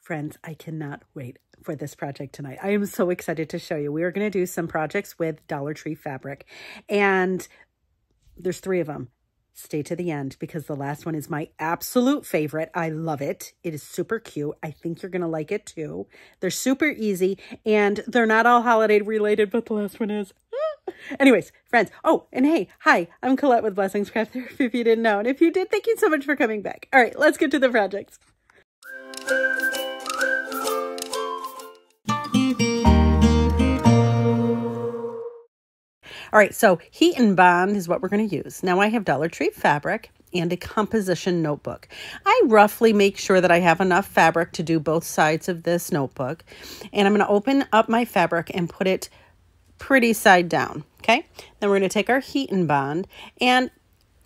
Friends, I cannot wait for this project tonight. I am so excited to show you. We are going to do some projects with Dollar Tree fabric, and there's 3 of them. Stay to the end because the last one is my absolute favorite. I love it. It is super cute. I think you're going to like it too. They're super easy and they're not all holiday related, but the last one is. Anyways, friends. Oh, and hey, hi, I'm Colette with Blessings Craft Therapy if you didn't know. And if you did, thank you so much for coming back. All right, let's get to the projects. All right, so Heat and Bond is what we're going to use. Now I have Dollar Tree fabric and a composition notebook. I roughly make sure that I have enough fabric to do both sides of this notebook. And I'm going to open up my fabric and put it pretty side down, okay? Then we're going to take our Heat and Bond, and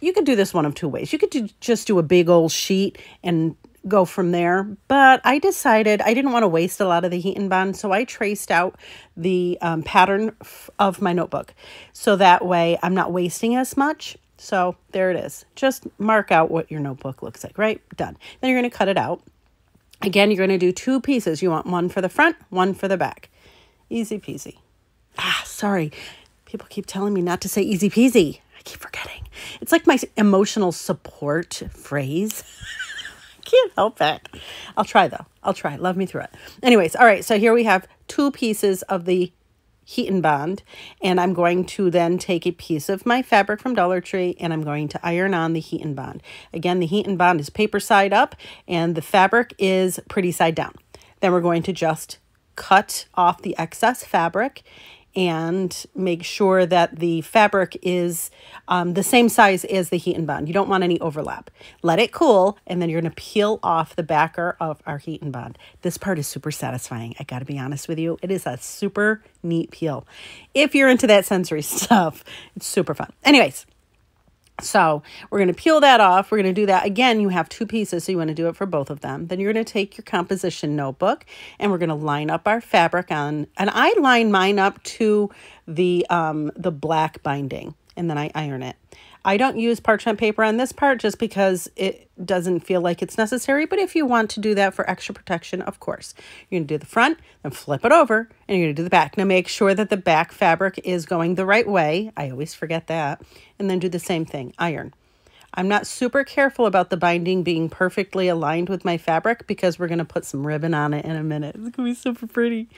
you could do this one of 2 ways. You could just do a big old sheet and go from there, but I decided I didn't want to waste a lot of the Heat and Bond, so I traced out the pattern of my notebook, so that way I'm not wasting as much. So there it is. Just mark out what your notebook looks like, right? Done. Then you're going to cut it out. Again, you're going to do 2 pieces. You want one for the front, one for the back. Easy peasy. Sorry. People keep telling me not to say easy peasy. I keep forgetting. It's like my emotional support phrase. Can't help it. I'll try though. I'll try. Love me through it. Anyways, all right. So here we have 2 pieces of the Heat and Bond, and I'm going to then take a piece of my fabric from Dollar Tree and I'm going to iron on the Heat and Bond. Again, the Heat and Bond is paper side up and the fabric is pretty side down. Then we're going to just cut off the excess fabric and make sure that the fabric is the same size as the Heat and Bond. You don't want any overlap. Let it cool, and then you're going to peel off the backer of our Heat and Bond. This part is super satisfying. I got to be honest with you. It is a super neat peel. If you're into that sensory stuff, it's super fun. Anyways, so we're going to peel that off. We're going to do that. Again, you have 2 pieces, so you want to do it for both of them. Then you're going to take your composition notebook and we're going to line up our fabric on, and I line mine up to the black binding, and then I iron it. I don't use parchment paper on this part just because it doesn't feel like it's necessary. But if you want to do that for extra protection, of course. You're going to do the front, then flip it over, and you're going to do the back. Now make sure that the back fabric is going the right way. I always forget that. And then do the same thing, iron. I'm not super careful about the binding being perfectly aligned with my fabric because we're going to put some ribbon on it in a minute. It's going to be super pretty.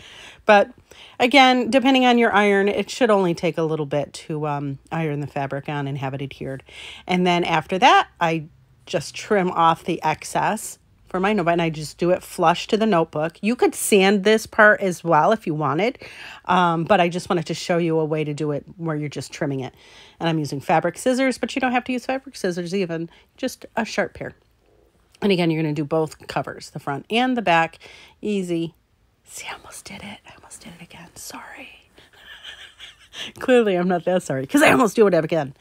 But again, depending on your iron, it should only take a little bit to iron the fabric on and have it adhered. And then after that, I just trim off the excess for my notebook, and I just do it flush to the notebook. You could sand this part as well if you wanted, but I just wanted to show you a way to do it where you're just trimming it. And I'm using fabric scissors, but you don't have to use fabric scissors even, just a sharp pair. And again, you're going to do both covers, the front and the back. Easy. See, I almost did it. I almost did it again. Sorry. Clearly, I'm not that sorry because I almost do it again.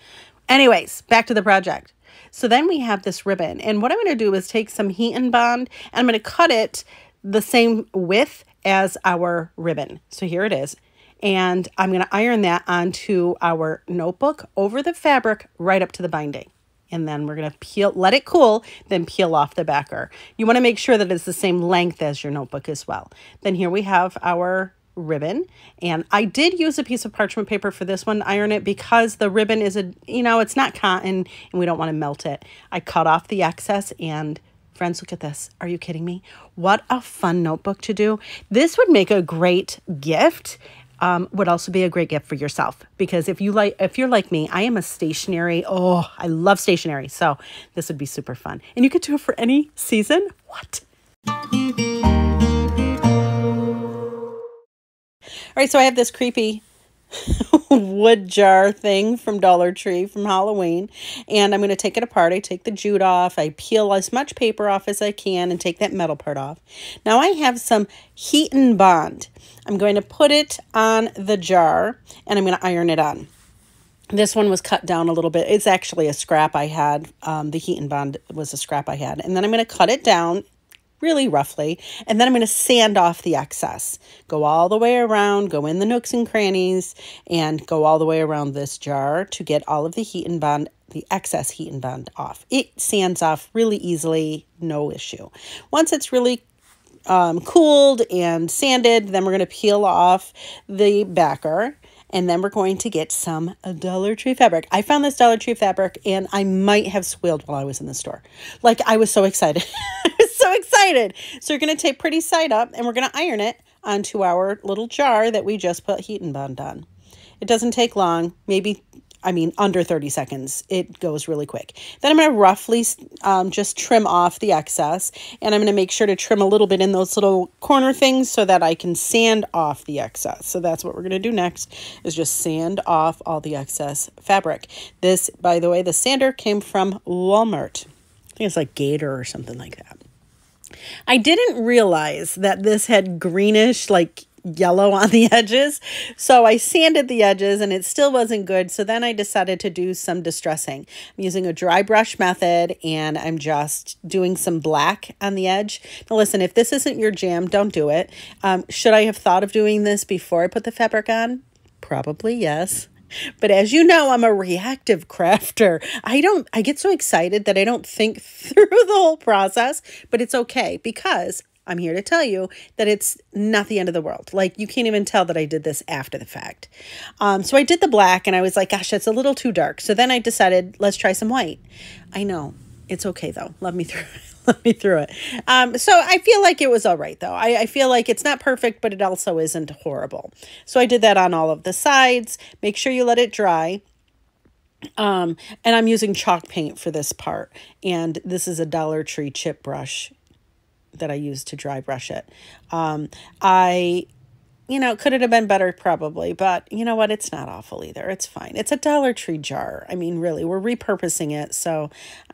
Anyways, back to the project. So then we have this ribbon, and what I'm going to do is take some Heat and Bond and I'm going to cut it the same width as our ribbon. So here it is. And I'm going to iron that onto our notebook over the fabric right up to the binding. And then we're going to let it cool, then peel off the backer. You want to make sure that it's the same length as your notebook as well. Then here we have our ribbon, and I did use a piece of parchment paper for this one to iron it because the ribbon is it's not cotton and we don't want to melt it. I cut off the excess, and friends, look at this. Are you kidding me? What a fun notebook to do. This would make a great gift. Would also be a great gift for yourself because if you're like me, I am a stationery. Oh, I love stationery. So this would be super fun, and you could do it for any season. What? All right, so I have this creepy wood jar thing from Dollar Tree from Halloween, and I'm going to take it apart. I take the jute off. I peel as much paper off as I can and take that metal part off. Now I have some Heat and Bond. I'm going to put it on the jar, and I'm going to iron it on. This one was cut down a little bit. It's actually a scrap I had. The Heat and Bond was a scrap I had. And then I'm going to cut it down really roughly, and then I'm going to sand off the excess. Go all the way around, go in the nooks and crannies, and go all the way around this jar to get all of the Heat and Bond, the excess Heat and Bond off. It sands off really easily, no issue. Once it's really cooled and sanded. Then we're going to peel off the backer. And then we're going to get some Dollar Tree fabric. I found this Dollar Tree fabric and I might have squealed while I was in the store. Like, I was so excited. I was so excited. So we're going to take pretty side up and we're going to iron it onto our little jar that we just put Heat and Bond on. It doesn't take long, under 30 seconds. It goes really quick. Then I'm going to roughly just trim off the excess, and I'm going to make sure to trim a little bit in those little corner things so that I can sand off the excess. So that's what we're going to do next, is just sand off all the excess fabric. This, by the way, the sander came from Walmart. I think it's like Gator or something like that. I didn't realize that this had greenish, like yellow on the edges. So I sanded the edges and it still wasn't good. So then I decided to do some distressing. I'm using a dry brush method and I'm just doing some black on the edge. Now listen, if this isn't your jam, don't do it. Should I have thought of doing this before I put the fabric on? Probably yes. But as you know, I'm a reactive crafter. I get so excited that I don't think through the whole process, but it's okay because I'm here to tell you that it's not the end of the world. Like, you can't even tell that I did this after the fact. So I did the black and I was like, gosh, that's a little too dark. So then I decided, let's try some white. I know. It's okay, though. Let me through it. Let me through it. So I feel like it was all right, though. I feel like it's not perfect, but it also isn't horrible. So I did that on all of the sides. Make sure you let it dry. And I'm using chalk paint for this part. And this is a Dollar Tree chip brush that I used to dry brush it. Could it have been better? Probably, but you know what? It's not awful either. It's fine. It's a Dollar Tree jar. I mean, really, we're repurposing it, so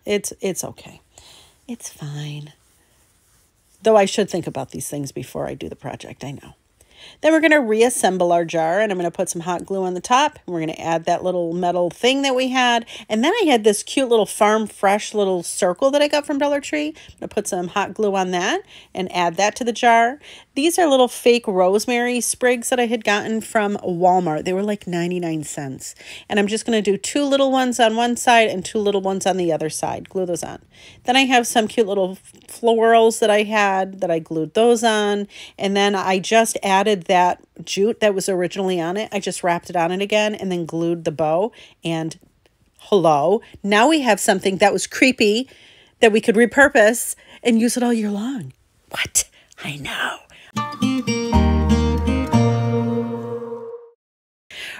it's okay. It's fine. Though I should think about these things before I do the project, I know. Then we're going to reassemble our jar, and I'm going to put some hot glue on the top. And we're going to add that little metal thing that we had. And then I had this cute little Farm Fresh little circle that I got from Dollar Tree. I'm going to put some hot glue on that and add that to the jar. These are little fake rosemary sprigs that I had gotten from Walmart. They were like 99 cents. And I'm just going to do 2 little ones on one side and 2 little ones on the other side. Glue those on. Then I have some cute little florals that I had that I glued those on. And then I just added that jute that was originally on it. I just wrapped it on it again and then glued the bow. And hello, now we have something that was creepy that we could repurpose and use it all year long. What? I know.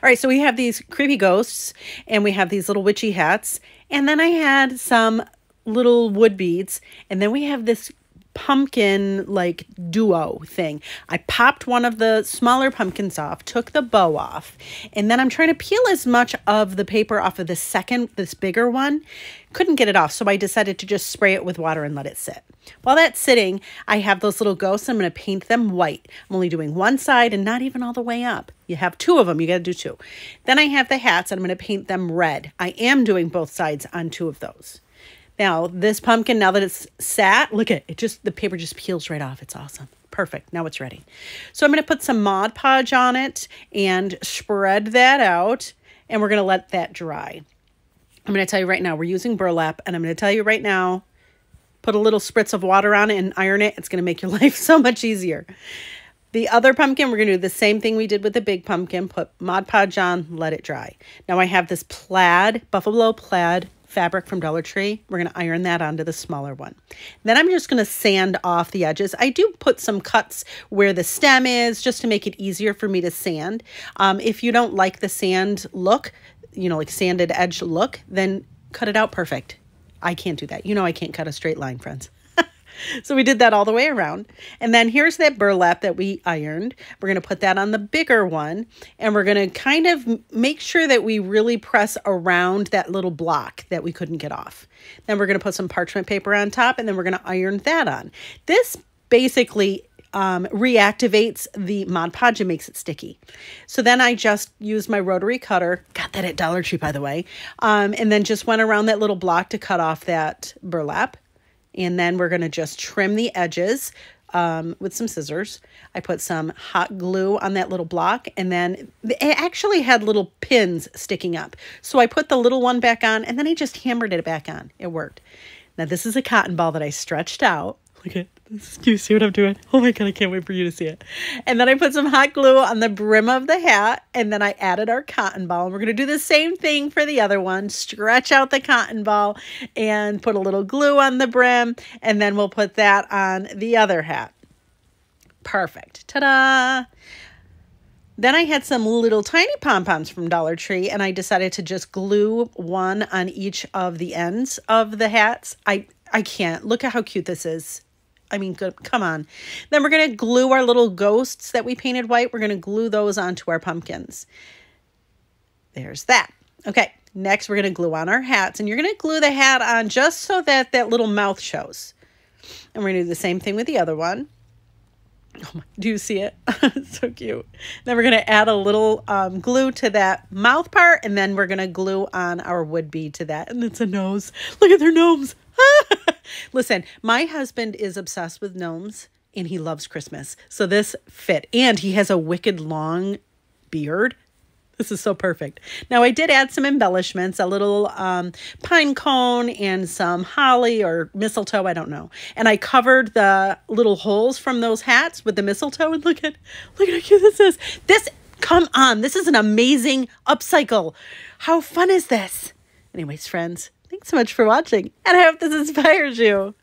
All right, so we have these creepy ghosts and we have these little witchy hats. And then I had some little wood beads. And then we have this pumpkin like duo thing. I popped one of the smaller pumpkins off, took the bow off, and then I'm trying to peel as much of the paper off of this bigger one. Couldn't get it off, so I decided to just spray it with water and let it sit. While that's sitting, I have those little ghosts. I'm going to paint them white. I'm only doing one side and not even all the way up. You have 2 of them. You got to do 2. Then I have the hats, and I'm going to paint them red. I am doing both sides on 2 of those. Now, this pumpkin, now that it's sat, look at it, the paper just peels right off. It's awesome. Perfect. Now it's ready. So I'm going to put some Mod Podge on it and spread that out, and we're going to let that dry. I'm going to tell you right now, we're using burlap, and I'm going to tell you right now, put a little spritz of water on it and iron it. It's going to make your life so much easier. The other pumpkin, we're going to do the same thing we did with the big pumpkin. Put Mod Podge on, let it dry. Now I have this buffalo plaid fabric from Dollar Tree. We're going to iron that onto the smaller one. Then I'm just going to sand off the edges. I do put some cuts where the stem is just to make it easier for me to sand. If you don't like the sand look, like sanded edge look, then cut it out perfect. I can't do that. I can't cut a straight line, friends. So we did that all the way around. And then here's that burlap that we ironed. We're going to put that on the bigger one. And we're going to kind of make sure that we really press around that little block that we couldn't get off. Then we're going to put some parchment paper on top, and then we're going to iron that on. This basically reactivates the Mod Podge and makes it sticky. So then I just used my rotary cutter, got that at Dollar Tree, by the way, and then just went around that little block to cut off that burlap. And then we're going to just trim the edges with some scissors. I put some hot glue on that little block, and then it actually had little pins sticking up. So I put the little one back on, and then I just hammered it back on. It worked. Now this is a cotton ball that I stretched out. Look at this. Do you see what I'm doing? Oh my God, I can't wait for you to see it. And then I put some hot glue on the brim of the hat, and then I added our cotton ball. And we're going to do the same thing for the other one. Stretch out the cotton ball and put a little glue on the brim, and then we'll put that on the other hat. Perfect. Ta-da! Then I had some little tiny pom-poms from Dollar Tree, and I decided to just glue one on each of the ends of the hats. I can't. Look at how cute this is. I mean, good. Come on. Then we're going to glue our little ghosts that we painted white. We're going to glue those onto our pumpkins. There's that. Okay, next we're going to glue on our hats, and you're going to glue the hat on just so that that little mouth shows. And we're going to do the same thing with the other one. Oh my, do you see it? It's so cute. Then we're going to add a little glue to that mouth part, and then we're going to glue on our wood bead to that. And it's a nose. Look at their gnomes. Listen, my husband is obsessed with gnomes, and he loves Christmas. So this fit. And he has a wicked long beard. This is so perfect. Now, I did add some embellishments, a little pine cone and some holly or mistletoe, I don't know. And I covered the little holes from those hats with the mistletoe. And look at how cute this is. Come on, this is an amazing upcycle. How fun is this? Anyways, friends, thanks so much for watching, and I hope this inspires you.